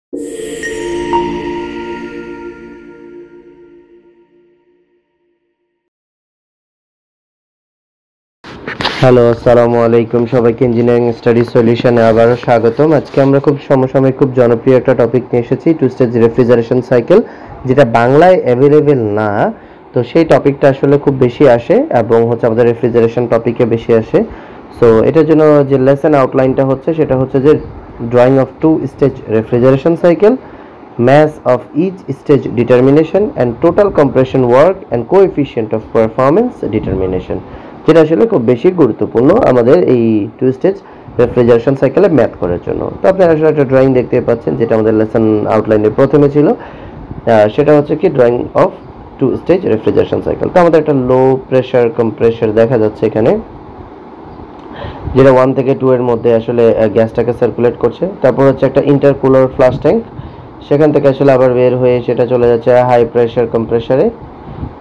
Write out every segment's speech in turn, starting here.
Hello, আসসালামু আলাইকুম। সবাইকে ইঞ্জিনিয়ারিং স্টাডি সলিউশনে আবারও স্বাগতম। আজকে আমরা খুব সমসাময়িক খুব জনপ্রিয় একটা টপিক নিয়ে এসেছি, টু স্টেজ রেফ্রিজারেশন সাইকেল, যেটা বাংলায় অ্যাভেলেবেল না। তো সেই টপিকটা আসলে খুব বেশি আসে এবং হচ্ছে আমাদের রেফ্রিজারেশন টপিকে বেশি আসে। সো এটার জন্য যে লেসন আউটলাইনটা হচ্ছে সেটা হচ্ছে যে drawing of two stage refrigeration cycle, mass of each stage determination and total compression work and coefficient of performance determination, যেটা আসলে খুব বেশি গুরুত্বপূর্ণ আমাদের এই টু স্টেজ রেফ্রিজারেশন সাইকেলে ম্যাথ করার জন্য। তো আপনারা আসলে একটা ড্রয়িং দেখতে পাচ্ছেন যেটা আমাদের লেসন আউটলাইনের প্রথমে ছিল। সেটা হচ্ছে কি drawing of two stage refrigeration cycle. তো আমাদের একটা লো প্রেশার কম্প্রেসার দেখা যাচ্ছে এখানে, যেটা 1 থেকে 2 এর মধ্যে আসলে গ্যাসটাকে সার্কুলেট করছে। তারপর হচ্ছে একটা ইন্টারকুলার ফ্লাশ ট্যাঙ্ক, সেখান থেকে আসলে আবার বের হয়ে সেটা চলে যাচ্ছে হাই প্রেশার কম্প্রেসারে,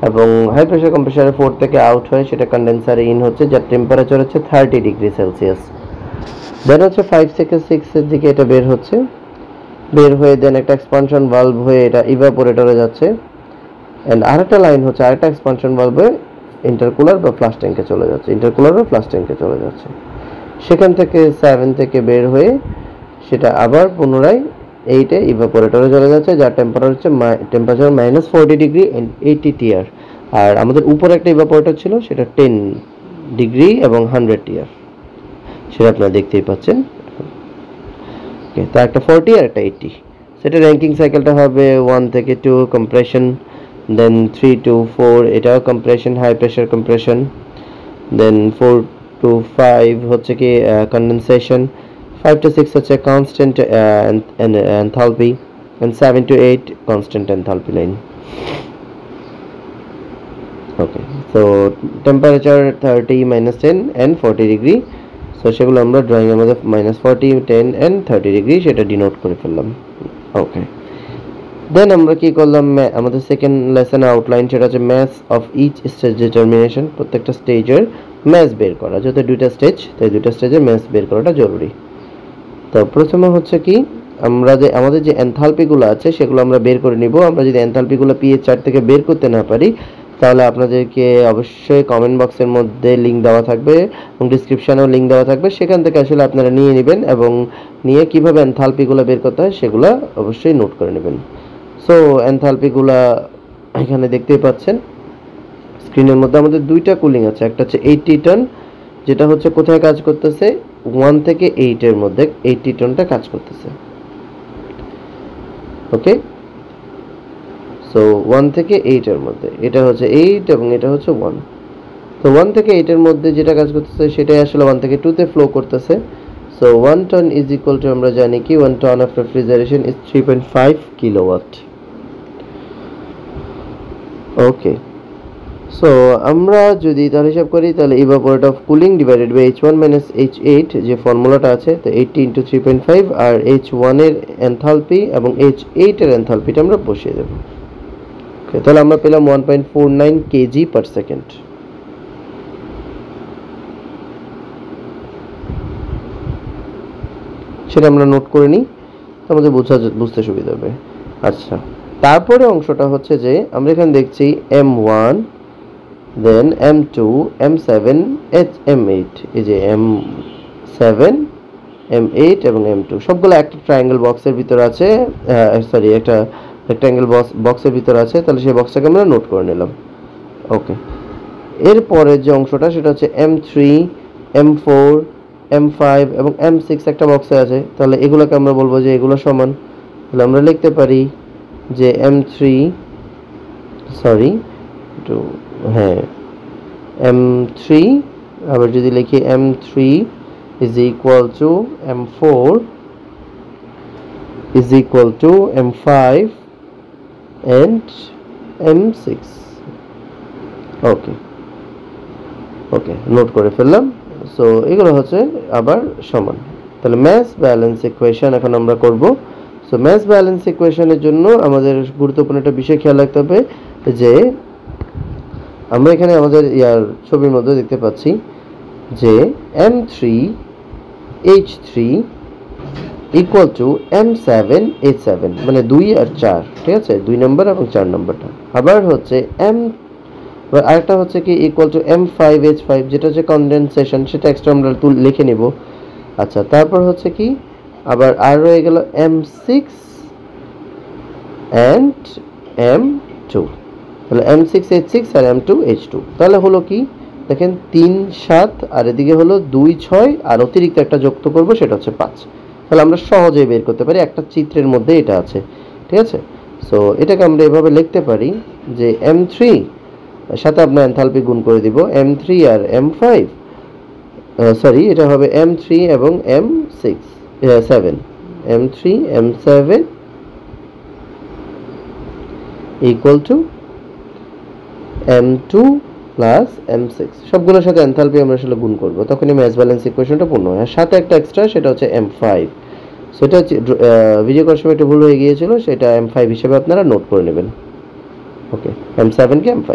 এবং হাই প্রেশার কম্প্রেসারে 4 থেকে আউট হয়ে সেটা কন্ডেন্সারে ইন হচ্ছে, যার টেম্পারেচার হচ্ছে 30 ডিগ্রি সেলসিয়াস। দেন হচ্ছে 5 থেকে 6 এর দিকে এটা বের হচ্ছে, বের হয়ে দেন একটা এক্সপানশন ভালভ হয়ে এটা ইভাপোরেটরে যাচ্ছে, অ্যান্ড আরেকটা লাইন হচ্ছে আরেকটা এক্সপানশন ভালভ হয়ে ইন্টারকুলার বা ফ্লাশ ট্যাঙ্কে চলে যাচ্ছে, ইন্টারকুলার বা ফ্লাশ ট্যাঙ্কে চলে যাচ্ছে। সেখান থেকে 7 থেকে বের হয়ে সেটা আবার পুনরায় 8-এ ইভাপোরেটরে চলে যাচ্ছে, যার টেম্পারেচার -40 ডিগ্রি এন্ড 80 টিআর। আর আমাদের উপরে একটা ইভাপোরেটর ছিল, সেটা 10 ডিগ্রি এবং 100 টিআর, সেটা আপনারা দেখতেই পাচ্ছেন। ওকে, তো একটা 40 আর একটা 80। সেটা র্যাঙ্কিং সাইকেলটা হবে 1 থেকে 2 কম্প্রেশন, দেন 3 to 4 এটাও compression, high pressure compression, then 4 to 5 হচ্ছে কি কন্ডেনসেশন, 5 to 6 হচ্ছে constant enthalpy, and 7 to 8 constant enthalpy line. Okay, so temperature 30, -10 and 40 degree. So সেগুলো আমরা ড্রয়িং এর মধ্যে -40, 10 and 30 ডিগ্রি সেটা ডিনোট করে ফেললাম। ওকে, দেন আমরা কি করলাম, আমাদের সেকেন্ড লেসন আউটলাইন সেটা হচ্ছে mass of each stage determination, প্রত্যেকটা স্টেজের ম্যাস বের করা, যেহেতু দুইটা স্টেজ তাই দুইটা স্টেজের ম্যাস বের করাটা জরুরি। তো প্রথমে হচ্ছে কি আমরা যে আমাদের যে এনথালপিগুলো আছে সেগুলো আমরা বের করে নিব। আমরা যদি এনথালপিগুলো পিএইচ চার্ট থেকে বের করতে না পারি তাহলে আপনাদেরকে অবশ্যই কমেন্ট বক্সের মধ্যে লিঙ্ক দেওয়া থাকবে এবং ডিসক্রিপশনেও লিঙ্ক দেওয়া থাকবে, সেখান থেকে আসলে আপনারা নিয়ে নেবেন এবং নিয়ে কিভাবে এনথালপিগুলো বের করতে হয় সেগুলো অবশ্যই নোট করে নেবেন। সো এনথালপিগুলো এখানে দেখতেই পাচ্ছেন স্ক্রিনের মধ্যে। আমাদের দুইটা কুলিং আছে, একটা হচ্ছে 80 টন, যেটা হচ্ছে কোথায় কাজ করতেছে 1 থেকে 8 এর মধ্যে 80 টনটা কাজ করতেছে। ওকে, সো 1 থেকে 8 এর মধ্যে এটা হচ্ছে 8 এবং এটা হচ্ছে 1। তো 1 থেকে 8 এর মধ্যে যেটা কাজ করতেছে সেটাই আসলে 1 থেকে 2 তে ফ্লো করতেছে। So 1 ton is equal to, আমরা জানি কি 1 ton of refrigeration is 3.5 kilowatt. Okay, so আমরা যদি তাহলে হিসাব করি তাহলে evaporate of cooling divided by H1 - H8 যে ফর্মুলাটা আছে, তো 80 × 3.5 আর H1 এর এনথালপি এবং H8 এর এনথালপিটা আমরা বসিয়ে দেব। ওকে, তাহলে আমরা পেলাম 1.49 কেজি পার সেকেন্ড। সেটা আমরা নোট করে নিই, আমাদের বুঝতে সুবিধা হবে। আচ্ছা, তারপরে অংশটা হচ্ছে যে আমরা এখানে দেখছি M1, দেন M2, M7, M8, এই যে M7, M8 এবং M2 সবগুলো একটা ট্রায়াঙ্গেল বক্সের ভিতর আছে, সরি একটা রেক্ট্যাঙ্গেল বক্সের ভিতর আছে। তাহলে সেই বক্সটাকে আমরা নোট করে নিলাম। ওকে, এরপরে যে অংশটা সেটা হচ্ছে M3, M4, M5 এবং M6 একটা বক্সে আছে। তাহলে এগুলোকে আমরা বলবো যে এগুলো সমান। তাহলে আমরা লিখতে পারি যে M3, সরি হ্যাঁ M3, আবার যদি লিখি M3 is equal to M4 is equal to M5 and M6। Okay, okay, note করে ফেললাম। সো এগুলো হচ্ছে আবার সমান। তাহলে ম্যাস ব্যালেন্স ইকুয়েশন এখন আমরা করব। সো ম্যাস ব্যালেন্স ইকুয়েশনের জন্য আমাদের গুরুত্বপূর্ণ একটা বিষয় খেয়াল রাখতে হবে যে আমরা এখানে আমাদের ছবির মধ্যে দেখতে পাচ্ছি যে M3H3 ইকুয়াল টু M7H7, মানে 2 আর 4, ঠিক আছে, 2 নম্বর এবং 4 নম্বরটা। আবার হচ্ছে আরেকটা হচ্ছে কি ইকুয়াল টু M5H5, যেটা হচ্ছে কনডেনসেশন, সেটা এক্সট্রা আমরা লিখে নিব। আচ্ছা, তারপর হচ্ছে কি আবার আর রয়ে গেল M6 and M2, তাহলে M6H6 আর M2H2, তাহলে হলো কি দেখেন 3 7 আর এদিকে হলো 2 6 আর অতিরিক্ত একটা যুক্ত করব, সেটা হচ্ছে 5। তাহলে আমরা সহজেই বের করতে পারি, একটা চিত্রের মধ্যে এটা আছে, ঠিক আছে। সো এটাকে আমরা এভাবে লিখতে পারি যে M3 সাথে আমরা এনথালপি গুণ করে দিব, M3 আর M5, সরি এটা হবে M3 এবং M7, M3 M7 equal to M2 plus M6, সবগুলোর সাথে এনথালপি আমরা আসলে গুণ করব, তখনই ম্যাচ ব্যালেন্স ইকুয়েশনটা পূর্ণ হয়। আর সাথে একটা এক্সট্রা, সেটা হচ্ছে M5, সেটা হচ্ছে ভিডিও করার সময় একটু ভুল হয়ে গিয়েছিল, সেটা M5 হিসেবে আপনারা নোট করে নেবেন। ওকে, M7 K M5,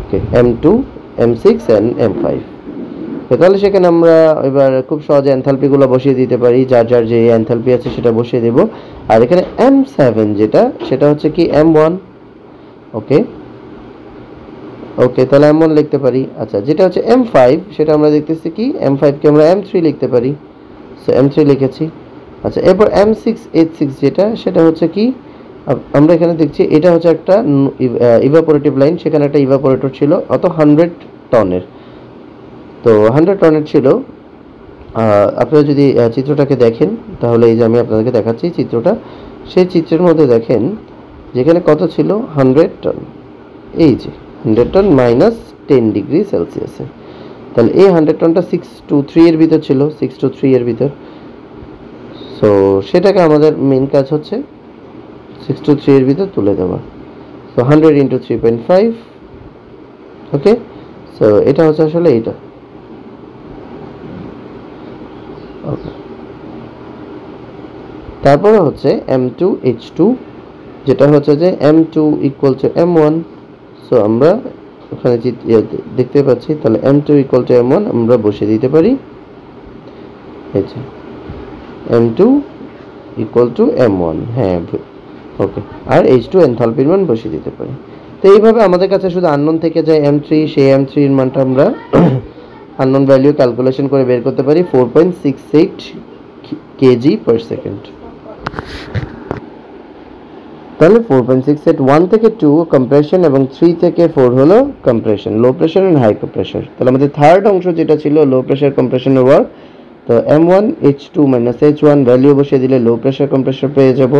okay, M2 M6 and M5। তাহলে সেখানে আমরা এবার খুব সহজে এনথালপিগুলো বসিয়ে দিতে পারি, যার যার যে এনথালপি আছে সেটা বসিয়ে দেব। আর এখানে M7 যেটা, সেটা হচ্ছে কি M1, ওকে ওকে, তাহলে M1 লিখতে পারি। আচ্ছা, যেটা হচ্ছে M5, সেটা আমরা দেখতেছি কি M5 কে আমরা M3 লিখতে পারি, সো M3 লিখেছি। আচ্ছা, এরপর M6H6 যেটা, সেটা হচ্ছে কি আমরা এখানে দেখছি এটা হচ্ছে একটা ইভাপোরেটিভ লাইন, সেখানে একটা ইভাপোরেটর ছিল, অত 100 টনের, তো 100 টনের ছিল। আপনারা যদি চিত্রটাকে দেখেন, তাহলে এই যে আমি আপনাদেরকে দেখাচ্ছি চিত্রটা, সেই চিত্রের মধ্যে দেখেন যেখানে কত ছিল 100 টন, এই যে 100 টন মাইনাস 10 ডিগ্রি সেলসিয়াসে, তাহলে এই 100 টনটা 6 to 3 এর ভিতর ছিল, 6 to 3 এর ভিতর। সো সেটাকে আমাদের মেইন কাজ হচ্ছে 6 to 3 এর ভিতর তুলে দেওয়া। সো 100 into 3.5, ওকে, সো এটা হচ্ছে আসলে এটা, ওকে। তারপরে হচ্ছে M2H2, যেটা হচ্ছে যে M2 equal to M1, so আমরা ওখানে দেখতে পাচ্ছি, তাহলে M2 ইকুয়াল টু M1 আমরা বসিয়ে দিতে পারি, এই যে M2 ইকুয়াল টু M1, হ্যাঁ ওকে, আর H2 এনথালপির মান বসিয়ে দিতে পারি। তো এইভাবে আমাদের কাছে শুধু আননোন থেকে যায় M3, সেই M3 এর মানটা আমরা আননোন ভ্যালু ক্যালকুলেশন করে বের করতে পারি 4.68 kg/s। তাহলে 4.68, 1 থেকে 2 কম্প্রেশন এবং 3 থেকে 4 হলো compression, low pressure and high pressure. তাহলে আমাদের থার্ড অংশ যেটা ছিল লো প্রেশার কম্প্রেশনের ওয়ার্ক, তো M1H2 H1 ভ্যালু বসিয়ে দিলে লো প্রেশার কম্প্রেসর পেয়ে যাব।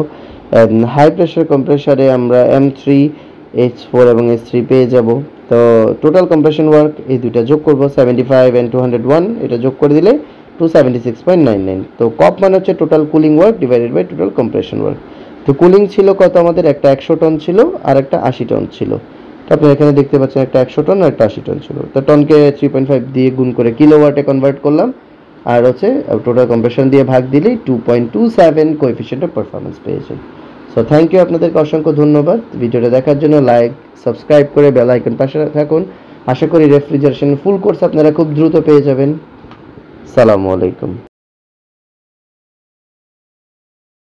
হাই প্রেশার কম্প্রেসরে আমরা M3H4 এবং H3 পেয়ে যাব। তো টোটাল কম্প্রেশন ওয়ার্ক এই দুইটা যোগ করব, 75 and 201, এটা যোগ করে দিলে 276.99। তো কপ মানে হচ্ছে total cooling work divided by total compression work. তো কুলিং ছিল কত আমাদের, একটা 100 টন ছিল আর একটা 80 টন ছিল। তো আপনি এখানে দেখতে পাচ্ছেন একটা 100 টন আর একটা 80 টন ছিল। তো টনকে 3.5 দিয়ে গুণ করে কিলোওয়াটে কনভার্ট করলাম, আর হচ্ছে টোটাল কম্প্রেশন দিয়ে ভাগ দিলেই 2.27 কোএফিসিয়েন্ট অফ পারফরম্যান্স পেয়েছেন। সো থ্যাংক ইউ, আপনাদেরকে অসংখ্য ধন্যবাদ ভিডিওটা দেখার জন্য। লাইক সাবস্ক্রাইব করে বেল আইকন পাশে থাকুন। আশা করি রেফ্রিজারেশন ফুল কোর্স আপনারা খুব দ্রুত পেয়ে যাবেন। সালামু আলাইকুম।